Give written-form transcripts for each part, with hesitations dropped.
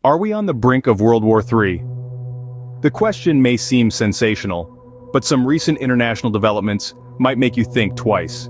Are we on the brink of World War III? The question may seem sensational, but some recent international developments might make you think twice.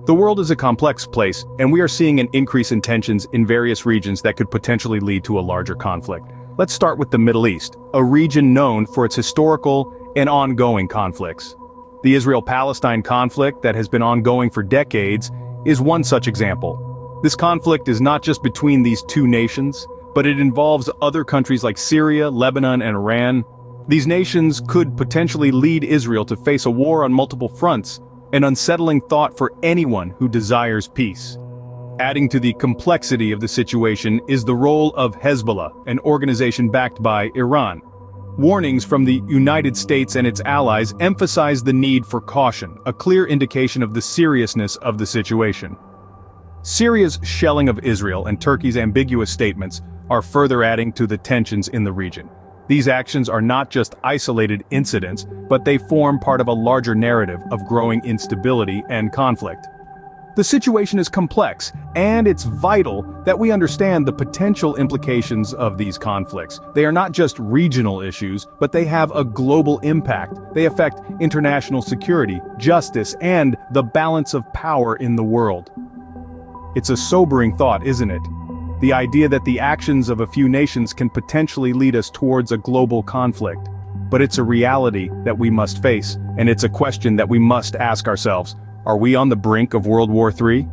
The world is a complex place, and we are seeing an increase in tensions in various regions that could potentially lead to a larger conflict. Let's start with the Middle East, a region known for its historical and ongoing conflicts. The Israel-Palestine conflict that has been ongoing for decades is one such example. This conflict is not just between these two nations, but it involves other countries like Syria, Lebanon, and Iran. These nations could potentially lead Israel to face a war on multiple fronts, an unsettling thought for anyone who desires peace. Adding to the complexity of the situation is the role of Hezbollah, an organization backed by Iran. Warnings from the United States and its allies emphasize the need for caution, a clear indication of the seriousness of the situation. Syria's shelling of Israel and Turkey's ambiguous statements are further adding to the tensions in the region. These actions are not just isolated incidents, but they form part of a larger narrative of growing instability and conflict. The situation is complex, and it's vital that we understand the potential implications of these conflicts. They are not just regional issues, but they have a global impact. They affect international security, justice, and the balance of power in the world. It's a sobering thought, isn't it? The idea that the actions of a few nations can potentially lead us towards a global conflict. But it's a reality that we must face, and it's a question that we must ask ourselves. Are we on the brink of World War III?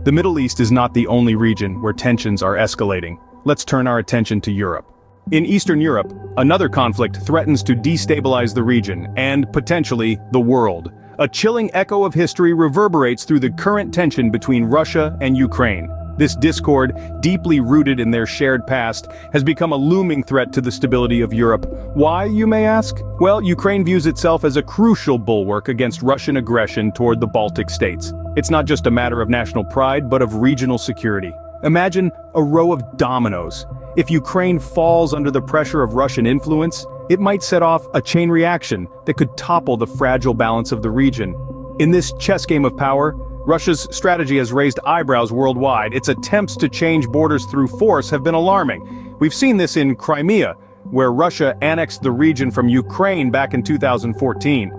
The Middle East is not the only region where tensions are escalating. Let's turn our attention to Europe. In Eastern Europe, another conflict threatens to destabilize the region, and potentially the world. A chilling echo of history reverberates through the current tension between Russia and Ukraine. This discord, deeply rooted in their shared past, has become a looming threat to the stability of Europe. Why, you may ask? Well, Ukraine views itself as a crucial bulwark against Russian aggression toward the Baltic states. It's not just a matter of national pride, but of regional security. Imagine a row of dominoes. If Ukraine falls under the pressure of Russian influence, it might set off a chain reaction that could topple the fragile balance of the region. In this chess game of power, Russia's strategy has raised eyebrows worldwide. Its attempts to change borders through force have been alarming. We've seen this in Crimea, where Russia annexed the region from Ukraine back in 2014.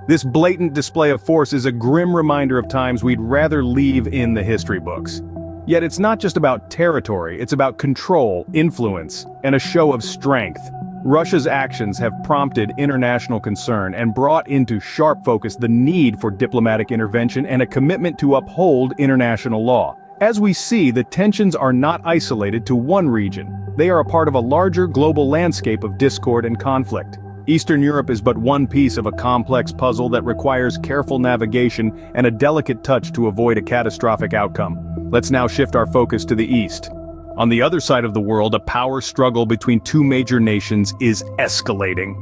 This blatant display of force is a grim reminder of times we'd rather leave in the history books. Yet it's not just about territory, it's about control, influence, and a show of strength. Russia's actions have prompted international concern and brought into sharp focus the need for diplomatic intervention and a commitment to uphold international law. As we see, the tensions are not isolated to one region. They are a part of a larger global landscape of discord and conflict. Eastern Europe is but one piece of a complex puzzle that requires careful navigation and a delicate touch to avoid a catastrophic outcome. Let's now shift our focus to the east. On the other side of the world, a power struggle between two major nations is escalating.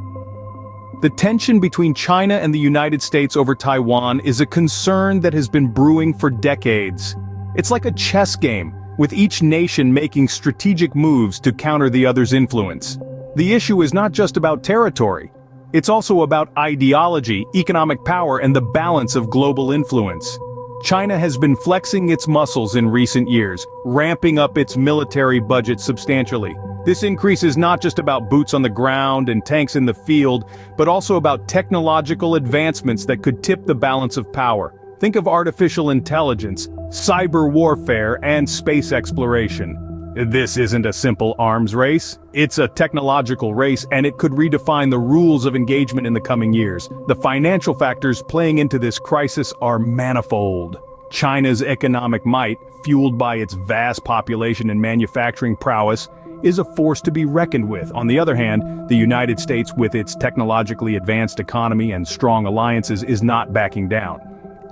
The tension between China and the United States over Taiwan is a concern that has been brewing for decades. It's like a chess game, with each nation making strategic moves to counter the other's influence. The issue is not just about territory. It's also about ideology, economic power, and the balance of global influence. China has been flexing its muscles in recent years, ramping up its military budget substantially. This increase is not just about boots on the ground and tanks in the field, but also about technological advancements that could tip the balance of power. Think of artificial intelligence, cyber warfare, and space exploration. This isn't a simple arms race. It's a technological race, and it could redefine the rules of engagement in the coming years. The financial factors playing into this crisis are manifold. China's economic might, fueled by its vast population and manufacturing prowess, is a force to be reckoned with. On the other hand, the United States, with its technologically advanced economy and strong alliances, is not backing down.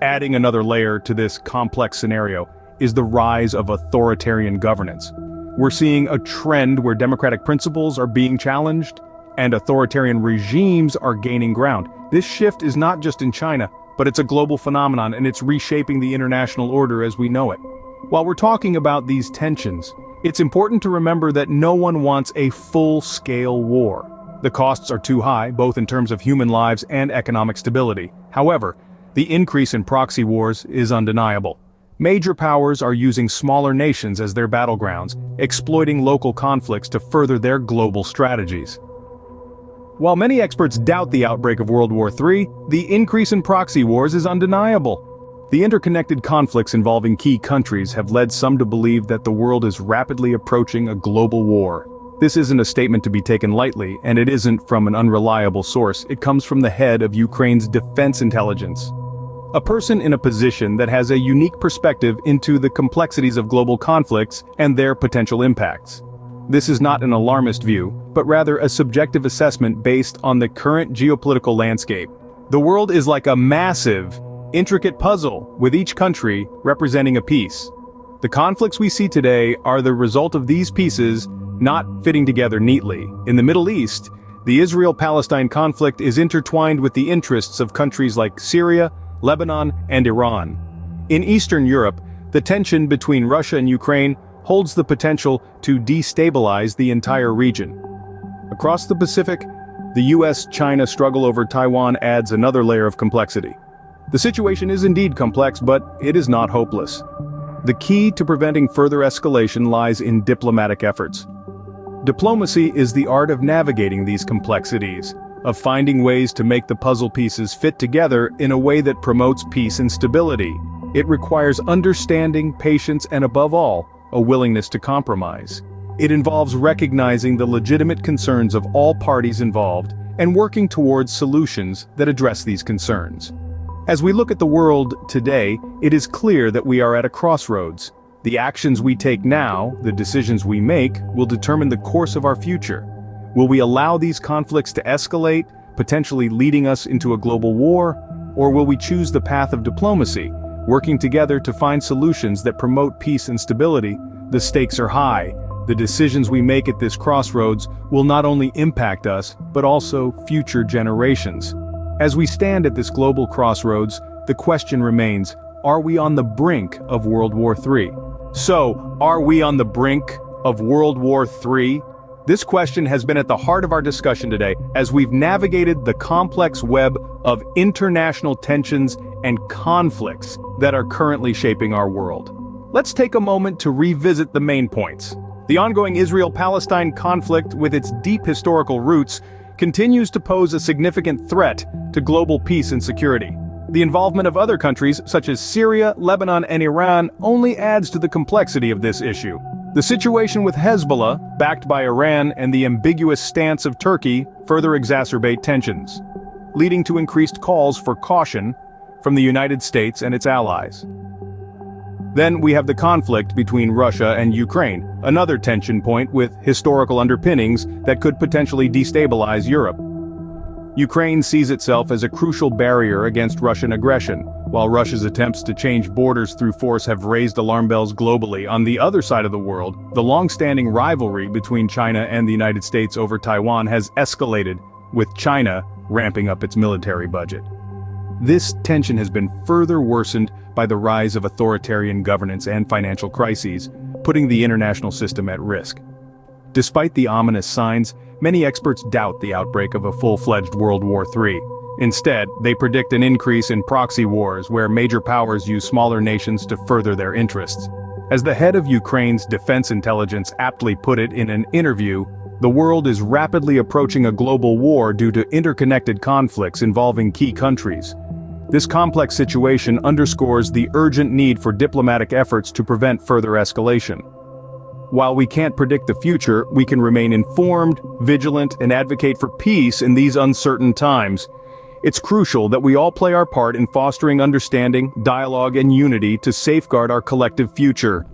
Adding another layer to this complex scenario is the rise of authoritarian governance. We're seeing a trend where democratic principles are being challenged, and authoritarian regimes are gaining ground. This shift is not just in China, but it's a global phenomenon, and it's reshaping the international order as we know it. While we're talking about these tensions, it's important to remember that no one wants a full-scale war. The costs are too high, both in terms of human lives and economic stability. However, the increase in proxy wars is undeniable. Major powers are using smaller nations as their battlegrounds, exploiting local conflicts to further their global strategies. While many experts doubt the outbreak of World War III, the increase in proxy wars is undeniable. The interconnected conflicts involving key countries have led some to believe that the world is rapidly approaching a global war. This isn't a statement to be taken lightly, and it isn't from an unreliable source. It comes from the head of Ukraine's defense intelligence. A person in a position that has a unique perspective into the complexities of global conflicts and their potential impacts. This is not an alarmist view, but rather a subjective assessment based on the current geopolitical landscape. The world is like a massive, intricate puzzle, with each country representing a piece. The conflicts we see today are the result of these pieces not fitting together neatly. In the Middle East, the Israel-Palestine conflict is intertwined with the interests of countries like Syria, Lebanon, and Iran. In Eastern Europe, the tension between Russia and Ukraine holds the potential to destabilize the entire region. Across the Pacific, the US-China struggle over Taiwan adds another layer of complexity. The situation is indeed complex, but it is not hopeless. The key to preventing further escalation lies in diplomatic efforts. Diplomacy is the art of navigating these complexities, of finding ways to make the puzzle pieces fit together in a way that promotes peace and stability. It requires understanding, patience, and above all, a willingness to compromise. It involves recognizing the legitimate concerns of all parties involved and working towards solutions that address these concerns. As we look at the world today, it is clear that we are at a crossroads. The actions we take now, the decisions we make, will determine the course of our future. Will we allow these conflicts to escalate, potentially leading us into a global war? Or will we choose the path of diplomacy, working together to find solutions that promote peace and stability? The stakes are high. The decisions we make at this crossroads will not only impact us, but also future generations. As we stand at this global crossroads, the question remains, are we on the brink of World War III? So, are we on the brink of World War III? This question has been at the heart of our discussion today as we've navigated the complex web of international tensions and conflicts that are currently shaping our world. Let's take a moment to revisit the main points. The ongoing Israel-Palestine conflict, with its deep historical roots, continues to pose a significant threat to global peace and security. The involvement of other countries, such as Syria, Lebanon, and Iran, only adds to the complexity of this issue. The situation with Hezbollah, backed by Iran, and the ambiguous stance of Turkey further exacerbate tensions, leading to increased calls for caution from the United States and its allies. Then we have the conflict between Russia and Ukraine, another tension point with historical underpinnings that could potentially destabilize Europe. Ukraine sees itself as a crucial barrier against Russian aggression, while Russia's attempts to change borders through force have raised alarm bells globally. On the other side of the world, the long-standing rivalry between China and the United States over Taiwan has escalated, with China ramping up its military budget. This tension has been further worsened by the rise of authoritarian governance and financial crises, putting the international system at risk. Despite the ominous signs, many experts doubt the outbreak of a full-fledged World War III. Instead, they predict an increase in proxy wars where major powers use smaller nations to further their interests. As the head of Ukraine's defense intelligence aptly put it in an interview, the world is rapidly approaching a global war due to interconnected conflicts involving key countries. This complex situation underscores the urgent need for diplomatic efforts to prevent further escalation. While we can't predict the future, we can remain informed, vigilant, and advocate for peace in these uncertain times. It's crucial that we all play our part in fostering understanding, dialogue, and unity to safeguard our collective future.